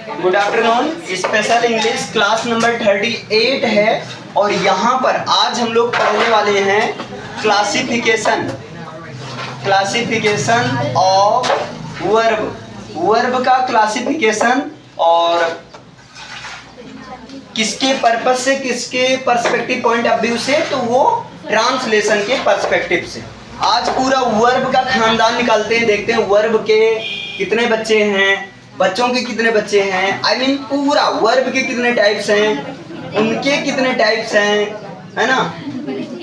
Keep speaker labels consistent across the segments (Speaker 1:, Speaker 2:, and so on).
Speaker 1: Good afternoon. Special English class number 38 है और यहाँ पर आज हम लोग पढ़ने वाले हैं क्लासिफिकेशन ऑफ वर्ब का क्लासिफिकेशन और किसके पर्पस से, किसके पर्सपेक्टिव पॉइंट ऑफ व्यू से, तो वो ट्रांसलेशन के पर्सपेक्टिव से। आज पूरा वर्ब का खानदान निकालते हैं, देखते हैं वर्ब के कितने बच्चे हैं, बच्चों के कितने बच्चे हैं, आई मीन पूरा वर्ब के कितने टाइप्स हैं, उनके कितने टाइप्स हैं, है ना,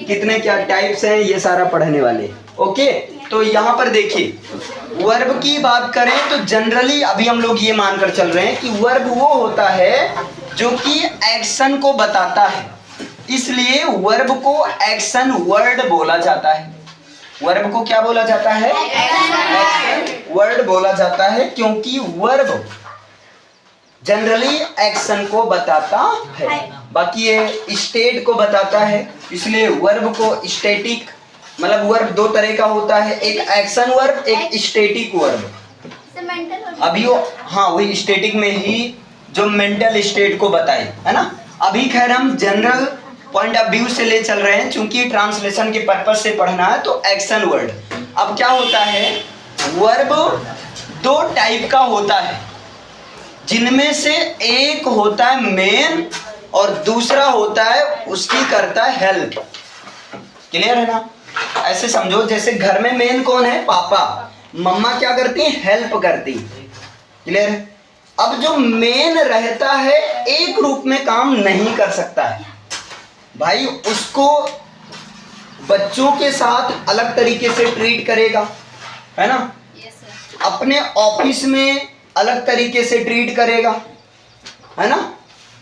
Speaker 1: कितने क्या टाइप्स हैं, ये सारा पढ़ने वाले। ओके, तो यहाँ पर देखिए वर्ब की बात करें तो जनरली अभी हम लोग ये मानकर चल रहे हैं कि वर्ब वो होता है जो कि एक्शन को बताता है, इसलिए वर्ब को एक्शन वर्ड बोला जाता है। वर्ब को क्या बोला जाता है? एक्शन वर्ड बोला जाता है, क्योंकि वर्ब जनरली एक्शन को बताता है, बाकी ये स्टेट को बताता है, इसलिए वर्ब को स्टैटिक, मतलब वर्ब दो तरह का होता है, एक एक्शन वर्ब, एक स्टैटिक वर्ब। अभी वो हाँ वही स्टैटिक में ही जो मेंटल स्टेट को बताए, है ना। अभी खैर हम जनरल पॉइंट ऑफ व्यू से ले चल रहे हैं, चूंकि ट्रांसलेशन के पर्पस से पढ़ना है, तो एक्शन वर्ड। अब क्या होता है, वर्ब दो टाइप का होता है, जिनमें से एक होता है मेन और दूसरा होता है उसकी करता है हेल्प। क्लियर है ना? ऐसे समझो जैसे घर में मेन कौन है? पापा। मम्मा क्या करती है? हेल्प करती। क्लियर है? अब जो मेन रहता है एक रूप में काम नहीं कर सकता है भाई, उसको बच्चों के साथ अलग तरीके से ट्रीट करेगा, है ना। अपने ऑफिस में अलग तरीके से ट्रीट करेगा, है ना।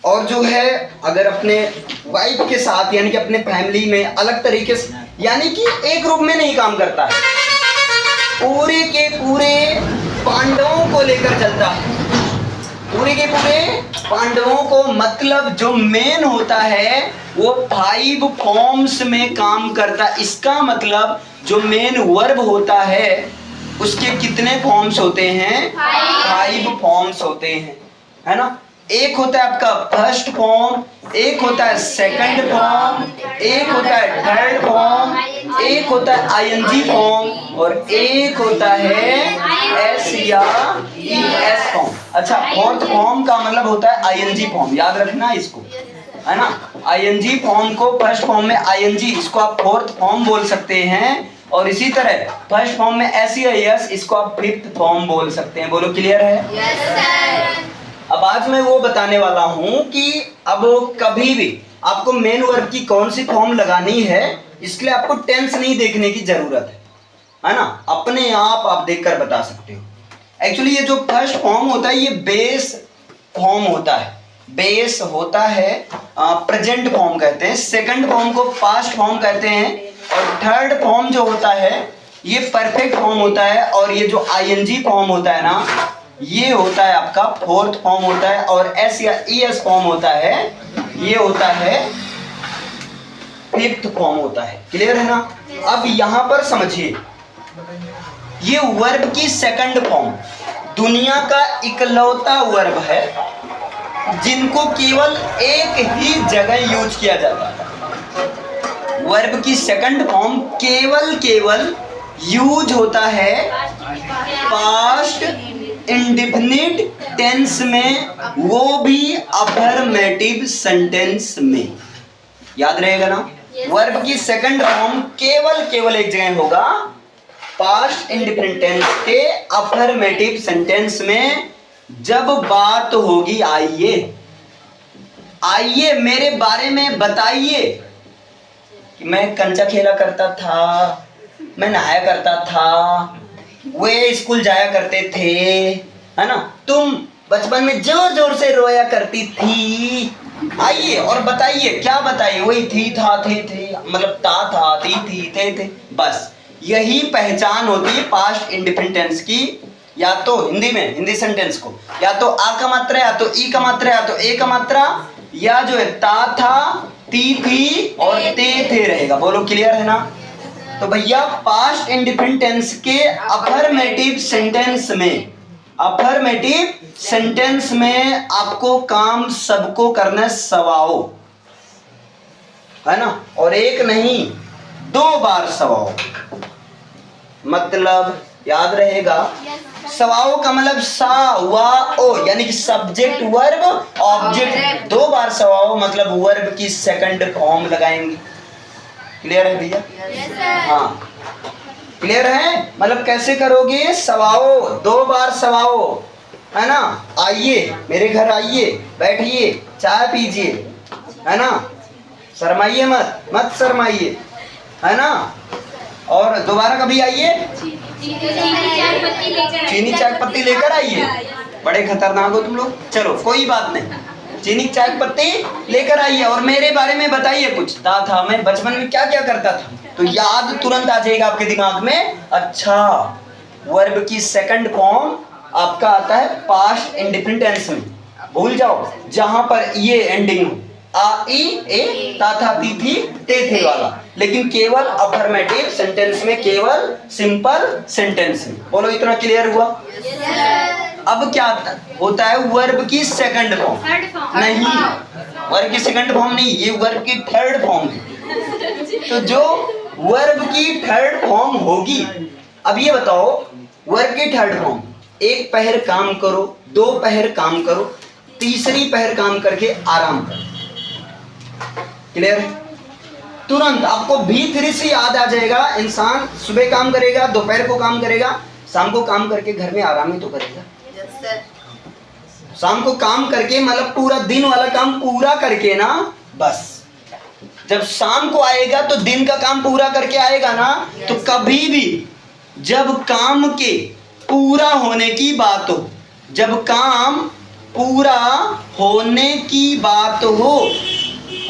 Speaker 1: और जो है अगर अपने वाइफ के साथ यानी कि अपने फैमिली में अलग तरीके से, यानी कि एक रूप में नहीं काम करता है, पूरे के पूरे पांडवों को लेकर चलता है, पूरे के पूरे पांडवों को, मतलब जो मेन होता है वो 5 फॉर्म्स में काम करता है। इसका मतलब जो मेन वर्ब होता है उसके कितने फॉर्म्स होते हैं? 5 फॉर्म्स होते हैं, है ना। एक होता है आपका फर्स्ट फॉर्म, एक होता है सेकंड फॉर्म, एक होता है थर्ड फॉर्म, एक होता है आईएनजी फॉर्म और एक होता है एस या ईएस फॉर्म। अच्छा, फोर्थ फॉर्म का मतलब होता है आईएनजी फॉर्म, याद रखना इसको, है ना। आईएनजी फॉर्म को फर्स्ट फॉर्म में आईएनजी, इसको आप फोर्थ फॉर्म बोल सकते हैं, और इसी तरह फर्स्ट फॉर्म में एस या ईएस, इसको आप फिफ्थ फॉर्म बोल सकते हैं। बोलो क्लियर है?
Speaker 2: Yes sir.
Speaker 1: अब आज मैं वो बताने वाला हूं कि अब कभी भी आपको मेन वर्ब की कौन सी फॉर्म लगानी है, इसके लिए आपको टेंस नहीं देखने की जरूरत है ना, अपने आप देखकर बता सकते हो। एक्चुअली ये जो फर्स्ट फॉर्म होता है ये बेस फॉर्म होता है, बेस होता है, प्रेजेंट फॉर्म कहते हैं, सेकंड फॉर्म को पास्ट फॉर्म कहते हैं, और थर्ड फॉर्म जो होता है ये परफेक्ट फॉर्म होता है, और ये जो आईएनजी फॉर्म होता है ना, ये होता है आपका फोर्थ फॉर्म होता है, और एस या ईएस फॉर्म होता है, ये होता है फिफ्थ फॉर्म होता है। क्लियर है ना? अब यहां पर समझिए, ये वर्ब की सेकंड फॉर्म दुनिया का इकलौता वर्ब है जिनको केवल एक ही जगह यूज किया जाता है। वर्ब की सेकंड फॉर्म केवल यूज होता है पास्ट इंडेफिनिट टेंस में, वो भी अफर्मेटिव सेंटेंस में। याद रहेगा ना? वर्ब की सेकंड फॉर्म केवल एक जगह होगा, पास्ट इंडेफिनिट टेंस के अफर्मेटिव सेंटेंस में, जब बात होगी आइए मेरे बारे में बताइए कि मैं कंचा खेला करता था, मैं नहाया करता था, वे स्कूल जाया करते थे, है ना, तुम बचपन में जोर जोर से रोया करती थी, आइए और बताइए। क्या बताइए? वही थी, था, थे, मतलब था, थी, थे। बस यही पहचान होती है पास्ट इंडेफिनिट टेंस की, या तो हिंदी में हिंदी सेंटेंस को या तो आ का मात्रा, या तो ई का मात्रा, या तो ए का मात्रा, या जो है ता था, थी और थे रहेगा। बोलो क्लियर है ना? तो भैया पास्ट इंडेफिनिट टेंस के अफर्मेटिव सेंटेंस में अफर्मेटिव सेंटेंस में आपको काम सबको करना है, सवाओ, है ना, और एक नहीं 2 बार सवाओ। मतलब याद रहेगा, सवाओ का मतलब सा वा ओ, यानी कि सब्जेक्ट वर्ब ऑब्जेक्ट 2 बार सवाओ, मतलब वर्ब की सेकंड फॉर्म लगाएंगे। क्लियर है भैया? हाँ क्लियर है। मतलब कैसे करोगे, सवाओ 2 बार सवाओ, है ना, आइए मेरे घर आइए, बैठिए, चाय पीजिए, है ना, शर्माइए मत, मत शर्माइए, है ना, और दोबारा कभी आइए, चीनी चाय पत्ती लेकर आइए। बड़े खतरनाक हो तुम लोग। चलो कोई बात नहीं, चीनी चाय पत्ती लेकर आइए और मेरे बारे में बताइए कुछ। था मैं बचपन में क्या क्या करता था, तो याद तुरंत आ जाएगा आपके दिमाग में। अच्छा, वर्ब की सेकंड फॉर्म आपका आता है पास्ट इंडेफिनिट टेंस में। भूल जाओ जहां पर ये एंडिंग हो, आ ई ए ता था ती थी ते थे वाला, लेकिन केवल अफर्मेटिव सेंटेंस में, केवल सिंपल सेंटेंस में। बोलो इतना क्लियर हुआ? अब क्या होता है, वर्ब की सेकंड फॉर्म नहीं, वर्ब की सेकंड फॉर्म नहीं, ये वर्ब की थर्ड फॉर्म है। तो जो वर्ब की थर्ड फॉर्म होगी, अब ये बताओ, वर्ब की थर्ड फॉर्म, 1 पहर काम करो, 2 पहर काम करो, तीसरी पहर काम करके आराम करो। क्लियर है? तुरंत आपको V3 से याद आ जाएगा। इंसान सुबह काम करेगा, दोपहर को काम करेगा, शाम को काम करके घर में आराम ही तो करेगा। शाम को काम करके मतलब पूरा दिन वाला काम पूरा करके ना, बस जब शाम को आएगा तो दिन का काम पूरा करके आएगा ना, तो कभी भी जब काम के पूरा होने की बात हो, जब काम पूरा होने की बात हो,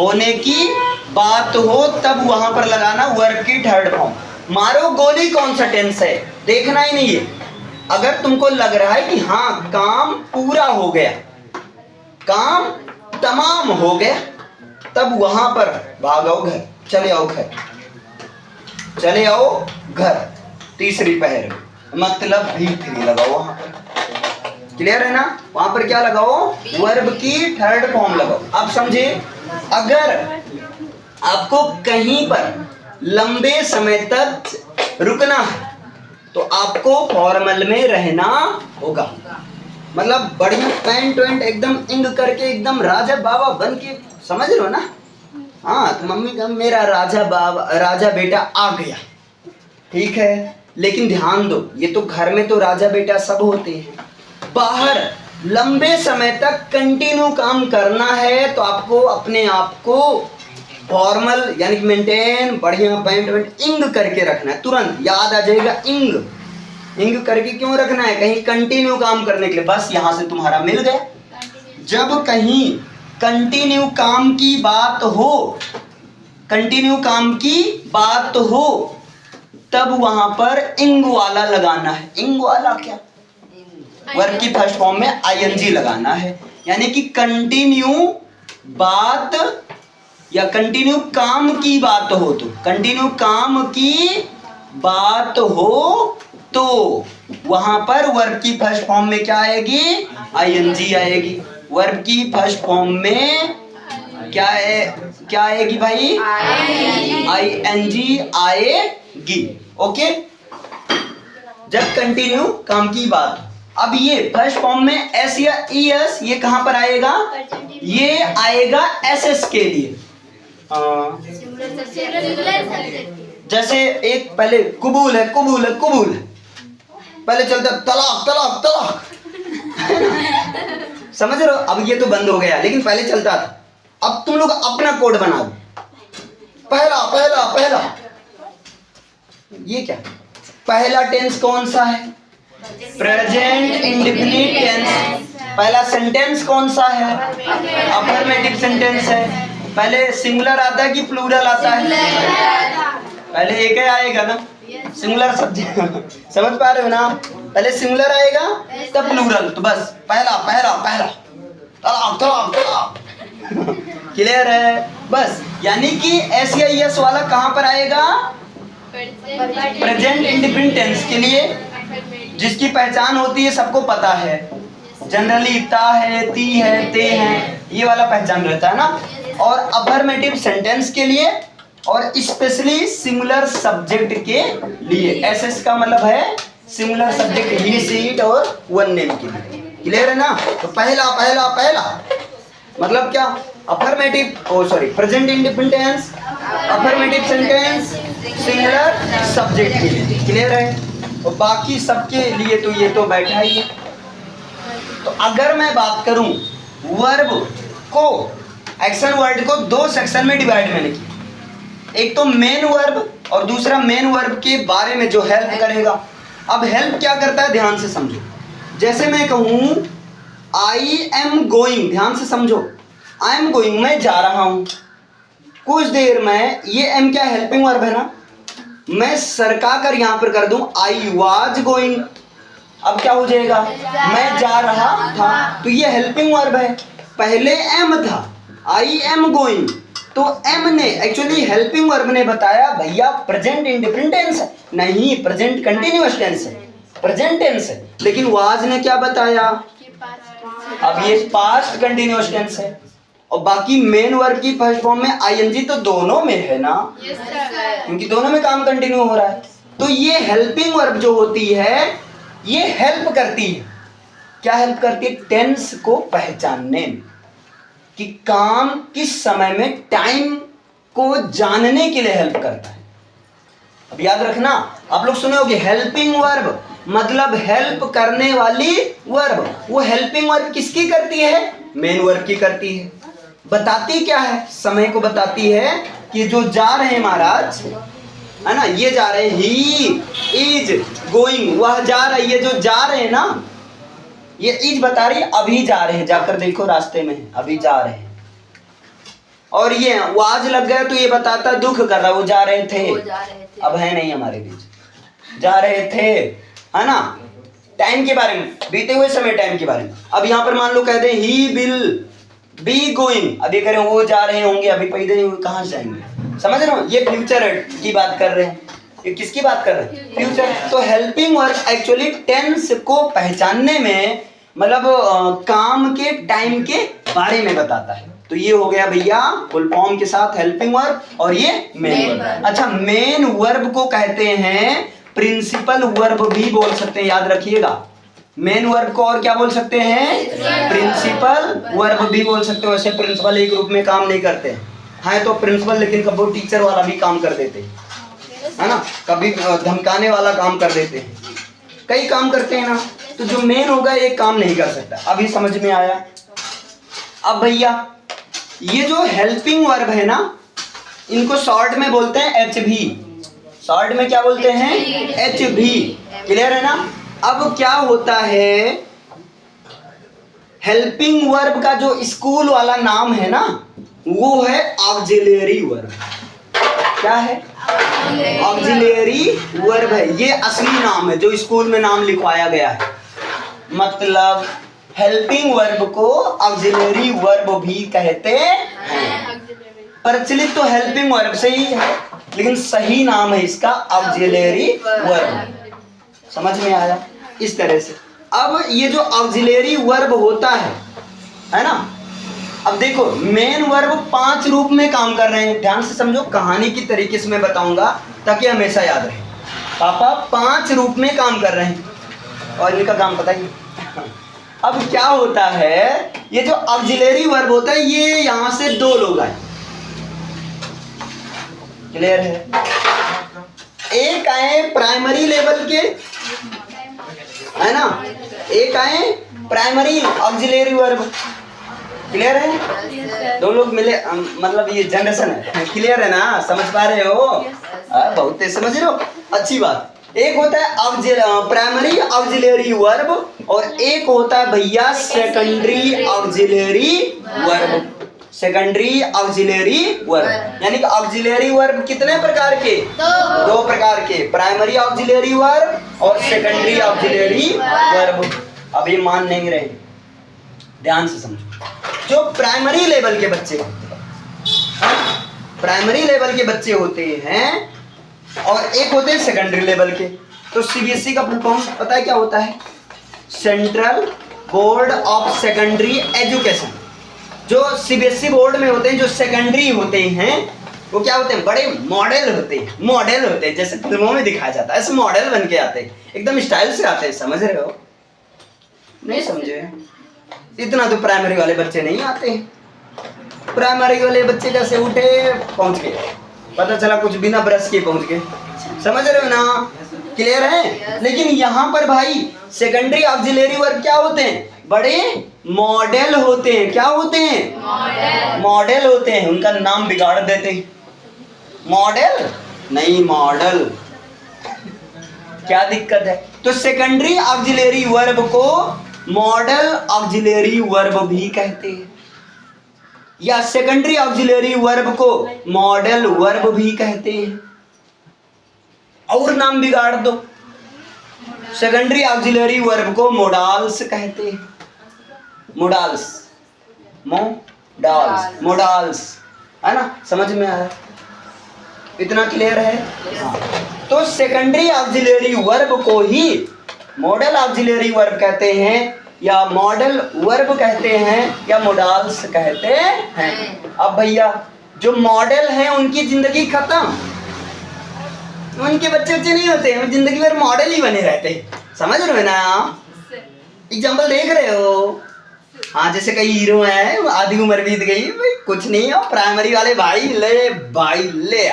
Speaker 1: होने की बात हो, तब वहां पर लगाना वर्ब की थर्ड फॉर्म। मारो गोली कौन सा टेंस है देखना ही नहीं है। अगर तुमको लग रहा है कि हाँ काम पूरा हो गया, काम तमाम हो गया, तब वहां पर भागो घर, चले आओ घर, चले आओ घर, तीसरी पहर मतलब V3 लगाओ वहां पर। क्लियर है ना? वहां पर क्या लगाओ, वर्ब की थर्ड फॉर्म लगाओ। अब समझे, अगर आपको कहीं पर लंबे समय तक रुकना है तो आपको फॉर्मल में रहना होगा। मतलब बढ़िया पैंट वैंट एकदम इंग करके, एकदम राजा बाबा बन के, समझ रहे हो ना? हाँ, तो मम्मी का मेरा राजा बाबा, राजा बेटा आ गया, ठीक है, लेकिन ध्यान दो, ये तो घर में तो राजा बेटा सब होते हैं, बाहर लंबे समय तक कंटिन्यू काम करना है तो आपको अपने आप को फॉर्मल यानी कि मेंटेन, बढ़िया पैंट वैंट इंग करके रखना है। तुरंत याद आ जाएगा, इंग इंग करके क्यों रखना है, कहीं कंटिन्यू काम करने के लिए। बस यहां से तुम्हारा मिल गया। जब कहीं कंटिन्यू काम की बात हो, कंटिन्यू काम की बात हो, तब वहां पर इंग वाला लगाना है। इंग वाला क्या, वर्ब की फर्स्ट फॉर्म में आईएनजी लगाना है, यानी कि कंटिन्यू बात या कंटिन्यू काम की बात हो, तो कंटिन्यू काम की बात हो तो वहां पर वर्ब की फर्स्ट फॉर्म में क्या आएगी, आईएनजी आएगी। वर्ब की फर्स्ट फॉर्म में क्या है, क्या आएगी भाई, आईएनजी आएगी। ओके, जब कंटिन्यू काम की बात। अब ये फर्स्ट फॉर्म में एस या ईएस, ये कहां पर आएगा, ये आएगा एसएस के लिए। जैसे एक पहले कुबूल है, कुबूल है, कुबूल है, पहले चलता तलाक तलाक तलाक समझ रहे हो? अब ये तो बंद हो गया, लेकिन पहले चलता था। अब तुम लोग अपना कोड बना दो, पहला पहला पहला। ये क्या, पहला टेंस कौन सा है, प्रेजेंट इंडेफिनिट टेंस। पहला सेंटेंस कौन सा है, अफर्मेटिव सेंटेंस है। पहले सिंगुलर आता है कि प्लूरल आता है, पहले एक ही आएगा ना, सिंगुलर सब्जेक्ट समझ पा रहे हो ना? पहले सिंगुलर आएगा तब प्लूरल, तो बस पहला पहला पहला, तलाक तलाक तलाक क्लियर है? बस यानी कि एस या एस वाला कहां पर आएगा, प्रेजेंट इंडेफिनिट टेंस के लिए जिसकी पहचान होती है सबको पता है, जनरली ता है, ती है, ते है, ये वाला पहचान रहता है ना। और अफर्मेटिव सेंटेंस के लिए और स्पेशली सिंगुलर सब्जेक्ट के लिए, एसएस का मतलब है singular subject, he see it और वन नेम के लिए। क्लियर है ना? तो पहला पहला पहला मतलब क्या? Affirmative, oh sorry, present indefinite tense, affirmative sentence, singular subject के लिए। क्लियर है? और बाकी सबके लिए तो ये तो बैठा ही है। तो अगर मैं बात करूं वर्ब को, एक्शन वर्ड को दो सेक्शन में डिवाइड मैंने किया, एक तो मेन वर्ब और दूसरा मेन वर्ब के बारे में जो हेल्प करेगा। अब हेल्प क्या करता है ध्यान से समझो। जैसे मैं कहूं आई एम गोइंग, ध्यान से समझो, आई एम गोइंग, मैं जा रहा हूं, कुछ देर में, ये एम क्या हेल्पिंग वर्ब है ना, मैं सरका कर यहां पर कर दूं आई वाज गोइंग, अब क्या हो जाएगा? मैं जा रहा था, तो ये हेल्पिंग वर्ब है। पहले एम था, आई एम गोइंग, तो एम ने एक्चुअली हेल्पिंग वर्ब ने बताया भैया प्रेजेंट इंडेफिनिट टेंस है, नहीं प्रेजेंट कंटिन्यूअस टेंस है, प्रेजेंट टेंस है। लेकिन वाज ने क्या बताया? अब ये पास्ट कंटिन्यूअस टेंस है। और बाकी मेन वर्ब की फर्स्ट फॉर्म में आईएनजी तो दोनों में है ना, क्योंकि दोनों में काम कंटिन्यू हो रहा है। तो ये हेल्पिंग वर्ब जो होती है ये हेल्प करती है, क्या हेल्प करती है? टेंस को पहचानने में, कि काम किस समय में, टाइम को जानने के लिए हेल्प करता है। अब याद रखना, आप लोग सुने होंगे हेल्पिंग वर्ब मतलब हेल्प करने वाली वर्ब। वो हेल्पिंग वर्ब किसकी करती है? मेन वर्ब की करती है। बताती क्या है? समय को बताती है कि जो जा रहे हैं महाराज, है ना, ये जा रहे हैं, ही इज गोइंग, वह जा रही है, जो जा रहे हैं ना, ये इज बता रही है अभी जा रहे हैं, जाकर देखो रास्ते में अभी जा रहे हैं। और ये वाज लग गया तो ये बताता दुख कर रहा, वो जा रहे थे, अब है नहीं हमारे बीच, जा रहे थे, है ना। टाइम के बारे में, बीते हुए समय टाइम के बारे में। अब यहाँ पर मान लो कहते हैं ही विल बी गोइंग, अभी कह रहे हैं वो जा रहे होंगे, अभी पैदल नहीं हुए, कहाँ से जाएंगे? समझ रहे हो? ये फ्यूचर की बात कर रहे हैं। ये किसकी बात कर रहे हैं? फ्यूचर। तो हेल्पिंग वर्ब एक्चुअली टेंस को पहचानने में, मतलब काम के टाइम के बारे में बताता है। तो ये हो गया भैया फुल फॉर्म के साथ हेल्पिंग वर्ब, और ये मेन वर्ब। अच्छा, मेन वर्ब को कहते हैं प्रिंसिपल वर्ब भी बोल सकते हैं, याद रखिएगा। मेन वर्ब को और क्या बोल सकते हैं? प्रिंसिपल वर्ब भी बोल सकते हो। वैसे प्रिंसिपल एक ग्रुप में काम नहीं करते हैं तो प्रिंसिपल, लेकिन कभी टीचर वाला भी काम कर देते हैं, है ना, कभी धमकाने वाला काम कर देते हैं, कई काम करते हैं ना। तो जो मेन होगा एक काम नहीं कर सकता। अभी समझ में आया? अब भैया ये जो हेल्पिंग वर्ब है ना, इनको शॉर्ट में बोलते हैं एचवी। शॉर्ट में क्या बोलते हैं? एचवी। क्लियर है ना? अब क्या होता है, हेल्पिंग वर्ब का जो स्कूल वाला नाम है ना, वो है ऑक्सिलरी वर्ब। क्या है? ऑक्सिलरी वर्ब है, ये असली नाम है जो स्कूल में नाम लिखवाया गया है। मतलब हेल्पिंग वर्ब को ऑक्सिलरी वर्ब भी कहते हैं। प्रचलित तो हेल्पिंग वर्ब से ही है, लेकिन सही नाम है इसका ऑक्सिलरी वर्ब। समझ में आया? इस तरह से। अब ये जो ऑक्सिलरी वर्ब होता है ना, अब देखो मेन वर्ब 5 रूप में काम कर रहे हैं। ध्यान से समझो, कहानी की तरीके से मैं बताऊंगा ताकि हमेशा याद रहे। पापा 5 रूप में काम कर रहे हैं और इनका काम पता ही। अब क्या होता है, ये जो ऑक्सिलरी वर्ब होता है, ये यहां से 2 लोग आए। क्लियर है? एक आए प्राइमरी लेवल के, है ना, एक आए प्राइमरी ऑक्सिलरी वर्ब। क्लियर है? 2 लोग मिले, मतलब ये जनरेशन है। क्लियर है ना? समझ पा रहे हो? बहुत तेज समझ रहे हो, अच्छी बात। एक होता है प्राइमरी ऑक्सिलरी वर्ब और एक होता है भैया secondary auxiliary verb. Secondary auxiliary verb, यानी कि ऑक्सिलरी वर्ब कितने प्रकार के? 2 प्रकार के, प्राइमरी ऑक्सिलरी वर्ब और सेकेंडरी ऑक्सिलरी वर्ब। अब ये मान नहीं रहे, ध्यान से समझो। जो प्राइमरी लेवल के बच्चे होते हैं, प्राइमरी लेवल के बच्चे होते हैं, और एक होते हैं सेकेंडरी लेवल के। तो सीबीएसई का फुल फॉर्म पता है क्या होता है? Central board of secondary education. जो सीबीएसई बोर्ड में होते हैं, जो सेकेंडरी होते हैं, वो क्या होते हैं? बड़े मॉडल होते हैं, मॉडल होते हैं, जैसे फिल्मों में दिखाया जाता है, ऐसे मॉडल बन के आते हैं, एकदम स्टाइल से आते हैं। समझ रहे हो? नहीं समझे? इतना तो प्राइमरी वाले बच्चे नहीं आते। प्राइमरी वाले बच्चे कैसे उठे, पहुंच गए, पता चला कुछ बिना ब्रश के पहुंच गए। समझ रहे हो ना? क्लियर है? लेकिन यहाँ पर भाई सेकेंडरी ऑक्सिलरी वर्ब क्या होते हैं? बड़े मॉडल होते हैं। क्या होते हैं? मॉडल होते हैं। उनका नाम बिगाड़ देते हैं। मॉडल नहीं, मॉडल। क्या दिक्कत है? तो सेकेंडरी ऑक्सिलरी वर्ब को मॉडल ऑक्सिलरी वर्ब भी कहते हैं, या सेकेंडरी ऑक्सिलरी वर्ब को मॉडल वर्ब भी कहते हैं। और नाम बिगाड़ दो, सेकेंडरी ऑक्सिलरी वर्ब को मोडाल्स कहते हैं। मोडाल्स, मोडाल्स, मोडाल्स, है ना? समझ में आया? इतना क्लियर है? हाँ। तो सेकेंडरी ऑक्सिलरी वर्ब को ही मॉडल ऑक्सिलरी वर्ब कहते हैं, या मॉडल वर्ब कहते हैं, या मोडाल्स कहते हैं। अब भैया जो मॉडल हैं उनकी जिंदगी खत्म, उनके बच्चे नहीं होते हैं, जिंदगी भर मॉडल ही बने रहते हैं। समझ रहे हो ना? एग्जाम्पल देख रहे हो? हाँ, जैसे कई हीरो हैं, आधी उम्र बीत गई, भाई कुछ नहीं हो, प्राइमरी वाले भाई ले भाई ले।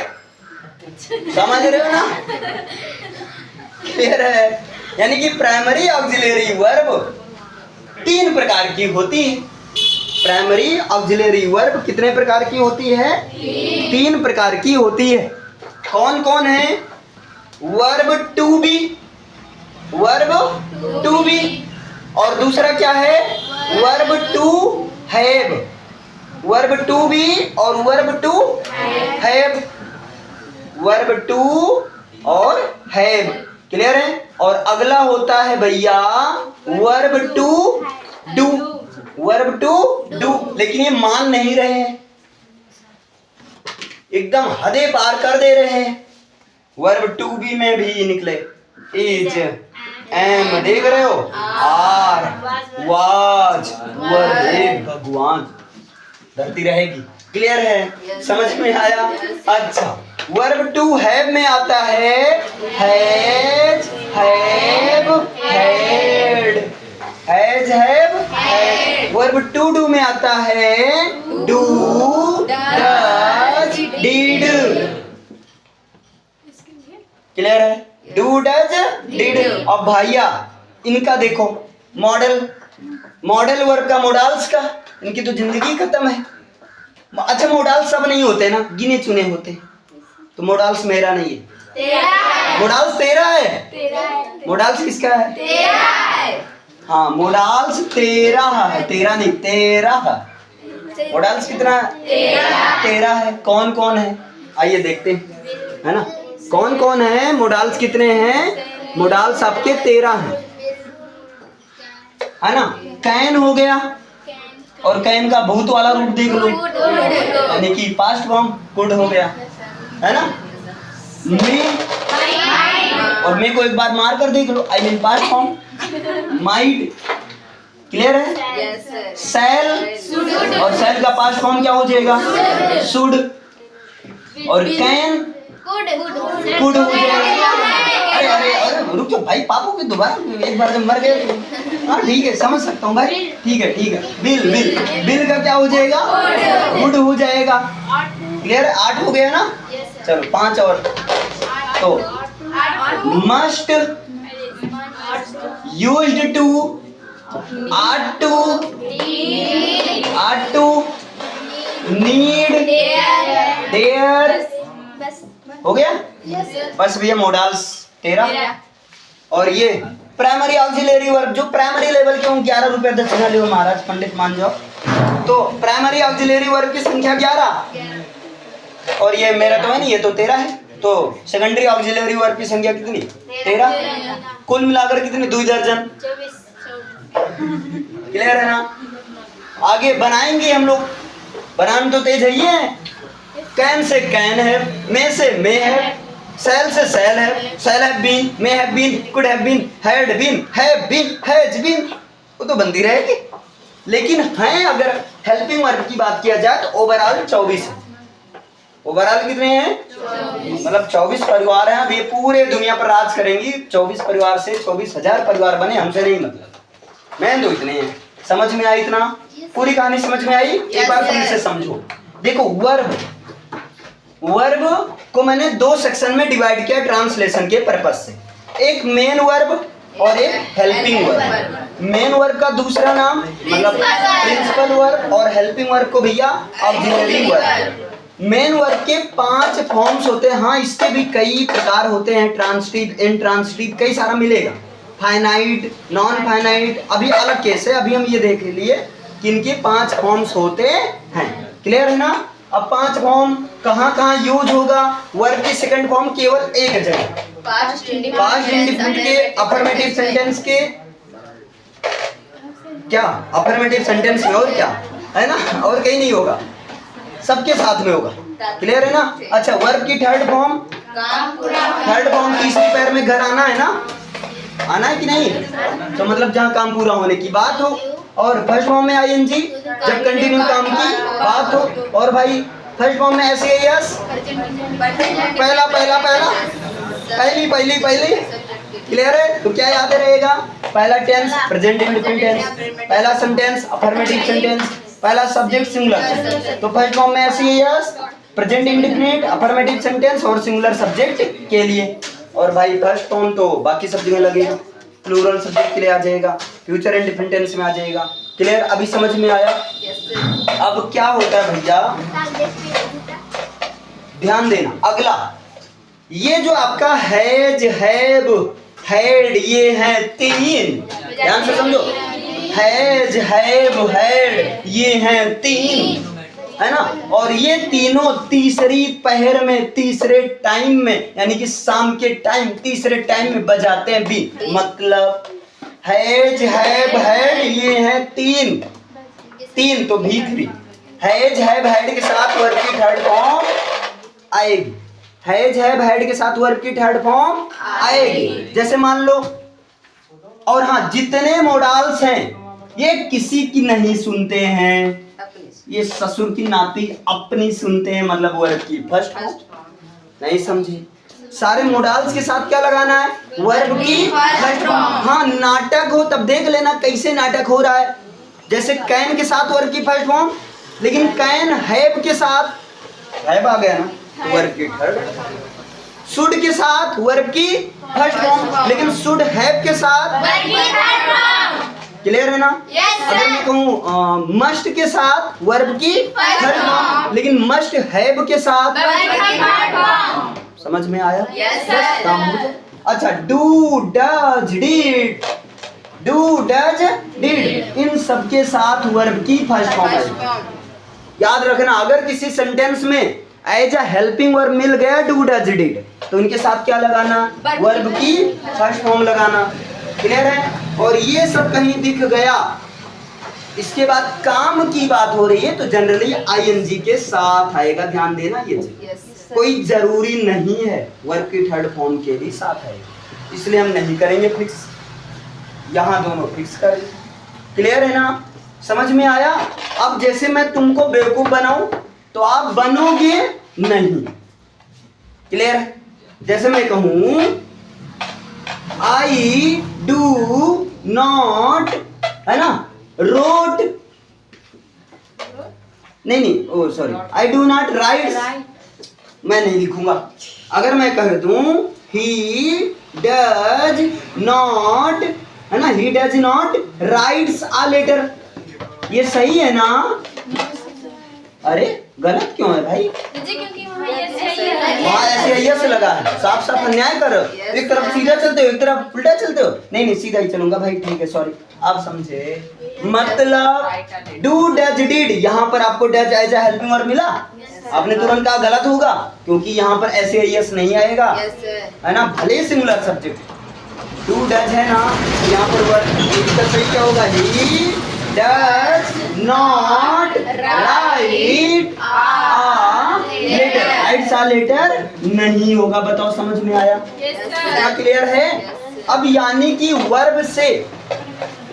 Speaker 1: समझ रहे हो ना? क्लियर है? यानी कि प्राइमरी ऑक्सिलरी वर्ब 3 प्रकार की होती है। प्राइमरी ऑक्सिलरी वर्ब कितने प्रकार की होती है? 3 प्रकार की होती है। कौन कौन है? Verb to be, verb to be, और दूसरा क्या है? Verb to have, verb to be और verb to have, verb to और हैव। क्लियर है? और अगला होता है भैया verb to do, verb to do. लेकिन ये मान नहीं रहे हैं, एकदम हदें पार कर दे रहे हैं। वर्ब टू बी में भी निकले इज, एम, देख रहे हो? आर, वाज, वर, हे भगवान, धरती रहेगी। क्लियर है? समझ में आया? अच्छा, वर्ब टू हैव में आता है has, have, had, has, have, had. Verb to do में आता है डू, डज, डिड। क्लियर है? Do, does, did. अब भैया इनका देखो, मॉडल, मॉडल वर्ब का, मोडाल्स का, इनकी तो जिंदगी खत्म है। अच्छा, मोडाल्स सब नहीं होते ना, गिने चुने होते हैं, तो मोडाल्स मेरा नहीं है। मोडाल्स तेरा है। मोडाल्स किसका है? तेरा है। हाँ, मोडाल्स तेरा है, तेरा नहीं, तेरा है। मोडाल्स कितना? तेरा है। कौन कौन है? आइए देखते हैं, है ना? कौन कौन है? मोडाल्स कितने हैं? मोडाल्स आपके 13 हैं, है ना? कैन हो गया, और कैन का भूत वाला रूप देख लो, यानी कि पास्ट फॉर्म कुड हो गया, है ना? मे, और मे को एक बार मार कर देख लो, I mean past form might. Clear है? सेल, और सेल का पास्ट फॉर्म क्या हो जाएगा? शुड। और कैन कुड हो जाएगा। अरे अरे अरे रुक जाओ भाई, पापू की दोबारा एक बार जब मर गए। हाँ ठीक है, समझ सकता हूँ भाई, ठीक है ठीक है। बिल, बिल, बिल का क्या हो जाएगा? गुड हो जाएगा। क्लियर? 8 हो गया ना? चलो 5 और। तो must, used to, ought to, need, dare. हो गया? बस भैया मोडाल्स 13। और ये प्राइमरी ऑक्सिलरी वर्ब, जो प्राइमरी लेवल के 11 रुपए दक्षिणा ले महाराज, पंडित मान जाओ। तो प्राइमरी ऑक्सिलरी वर्ब की संख्या 11, और ये मेरा तो है नहीं, ये तो 13 है। तो सेकेंडरी ऑक्सिलरी वर्ब की संख्या कितनी? 13। कुल मिलाकर कितनी? 2 दर्जन। क्लियर है ना? आगे बनाएंगे हम लोग, बनाने तो तेज है। कैन से कैन है, मे से मे है, सेल से सेल है, shall have been, may have been, could have been, had been, have been, has been, वो तो बनती रहेगी। लेकिन हैं अगर हेल्पिंग वर्ब की बात किया जाए तो ओवरऑल 24 है। ओवरऑल कितने हैं? मतलब 24 परिवार हैं। अब ये पूरे दुनिया पर राज करेंगी। 24 परिवार से 24,000 परिवार बने, हमसे नहीं मतलब। मैं तो इतने हैं। समझ में आई इतना? पूरी कहानी समझ में आई? एक बार फिर से समझो। देखो वर्ब को मैंने 2 सेक्शन में डिवाइड किया ट्रांसलेशन के पर्पस से। एक मेन वर्ब और एक हेल्पिंग वर्ब। मेन वर्ब का दूसरा नाम मतलब प्रिंसिपल वर्ब और हेल्पिंग वर्ब को भैया ऑक्सिलरी वर्ब। मेन वर्ब के 5 फॉर्म्स होते हैं। हाँ, इसके भी कई प्रकार होते हैं, ट्रांसिटिव, इनट्रांसिटिव, कई सारा मिलेगा। फाइनाइट, नॉन फाइनाइट, अभी अलग केस है। अभी हम ये देख लिए कि इनके 5 फॉर्म्स होते हैं। क्लियर है ना? अब 5 फॉर्म कहाँ यूज होगा? वर्ब की सेकंड फॉर्म केवल एक जगह, पास्ट इंडिफिनिट के, अफर्मेटिव सेंटेंस के, क्या अफर्मेटिव सेंटेंस में, और क्या है ना, और कहीं नहीं होगा, सबके साथ में होगा। क्लियर है ना? अच्छा, वर्ब की थर्ड फॉर्म तीसरी पैर में घर आना है ना, आना है कि नहीं? तो मतलब जहाँ काम पूरा होने की बात हो। और फर्स्ट फॉर्म में आईएनजी जब कंटिन्यू काम की बात हो। और भाई फर्स्ट फॉर्म में एसएएस पहला पहली। क्लियर है? तो क्या याद रहेगा? पहला टेंस प्रेजेंट इंडेफिनिट टेंस, पहला सेंटेंस अफर्मेटिव सेंटेंस, पहला सब्जेक्ट सिंगुलर। तो फर्स्ट फॉर्म में SAS present indefinite, affirmative sentence और सिंगुलर सब्जेक्ट के लिए। और भाई फर्स्ट फॉर्म तो बाकी सब जगह लगेगा, प्लूरल सब्जेक्ट के लिए आ जाएगा, फ्यूचर इंडेफिनिट टेंस में आ जाएगा। क्लियर? अभी समझ में आया? अब क्या होता है भैया, ध्यान देना। अगला ये जो आपका हैज, हैव, हैड, ये है 3, ध्यान से समझो। हैज, हैव, हैड, ये हैं 3, है ना? और ये तीनों तीसरी पहर में, तीसरे टाइम में, यानी कि शाम के टाइम, तीसरे टाइम में बजाते हैं भी। मतलब हैज, हैव, हैड, ये हैं 3 तो भी 3। हैज, हैव, हैड के साथ वर्ब की थर्ड फॉर्म आएगी। हैज, हैव, हैड के साथ वर्ब की थर्ड फॉर्म आएगी। जैसे मान लो, और हाँ, जितने मोडाल्स हैं ये किसी की नहीं सुनते हैं, ये ससुर की नाती अपनी सुनते हैं, मतलब वर्ब की फर्स्ट फॉर्म। नहीं समझे? सारे मोडाल्स के साथ क्या लगाना है? वर्ब की फर्स्ट फॉर्म। हाँ, नाटक हो तब देख लेना कैसे नाटक हो रहा है। जैसे कैन के साथ वर्ब की फर्स्ट फॉर्म, लेकिन कैन हैव के साथ, हैव आ गया ना, वर्ब की थर्ड। शुड के साथ वर्ब की फर्स्ट फॉर्म, लेकिन शुड हैव के साथ वर्ब की थर्ड फॉर्म। क्लियर है ना? अगर मैं कहूँ मस्ट के साथ वर्ब की थर्ड फॉर्म, लेकिन मस्ट हैव के साथ वर्ब की थर्ड फॉर्म। समझ में आया? काम हो जाए। अच्छा, do, does, did, do, does, did, इन सब के साथ वर्ब की फर्स्ट फॉर्म है। याद रखना, अगर किसी सेंटेंस में एज अ हेल्पिंग वर्ब मिल गया डू, डज, डिड, तो इनके साथ क्या लगाना? वर्ब की फर्स्ट फॉर्म लगाना। क्लियर है? और ये सब कहीं दिख गया, इसके बाद काम की बात हो रही है तो जनरली आईएनजी के साथ आएगा। ध्यान देना, ये कोई जरूरी नहीं है वर्ब की थर्ड फॉर्म के भी साथ आएगा, इसलिए हम नहीं करेंगे फिक्स, यहाँ दोनों फिक्स करेंगे। क्लियर है ना? समझ में आया? अब जैसे मैं तुमको बेवकूफ बनाऊं तो आप बनोगे नहीं। क्लियर है? जैसे मैं कहूं आई डू नॉट, है ना, रोट, नहीं, oh sorry, I do not write, मैं नहीं लिखूंगा। अगर मैं कह दूं ही डज नॉट, है ना, he does not writes a letter, ये सही है ना? अरे गलत क्यों है भाई?
Speaker 2: क्योंकि
Speaker 1: वहाँ एस से लगा है। साफ साफ अन्याय कर रहे हो। एक तरफ सीधा चलते हो, एक तरफ उल्टा चलते हो। नहीं, सीधा ही चलूंगा भाई, ठीक है, सॉरी। आप समझे? मतलब डू, डज, डिड, यहाँ पर आपको does as a helping verb मिला, आपने तुरंत कहा गलत होगा, क्योंकि यहाँ पर एस नहीं आएगा, है ना, भले सिंगुलर सब्जेक्ट। डू डज है ना, यहाँ पर वर्ब सही क्या होगा? He does not write a letter. Write सा लेटर नहीं होगा। बताओ समझ में आया? क्या क्लियर है? अब यानी कि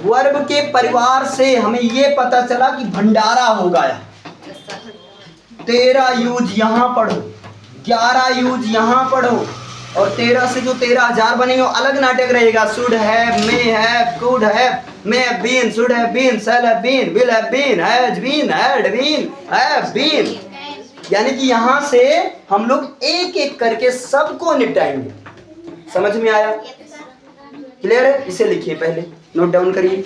Speaker 1: वर्ब के परिवार से हमें ये पता चला कि भंडारा हो गया। 13 यूज यहाँ पढ़ो, 11 यूज यहाँ पढ़ो, और 13 से जो 13,000 बनेंगे वो अलग नाटक रहेगा। Should have, may have, could have, may have been, should have been, shall have been, will have been, has been, had been, have been. यानी कि यहाँ से हम लोग एक एक करके सबको निपटाएंगे। समझ में आया? क्लियर है? इसे लिखिए, पहले नोट डाउन करिए।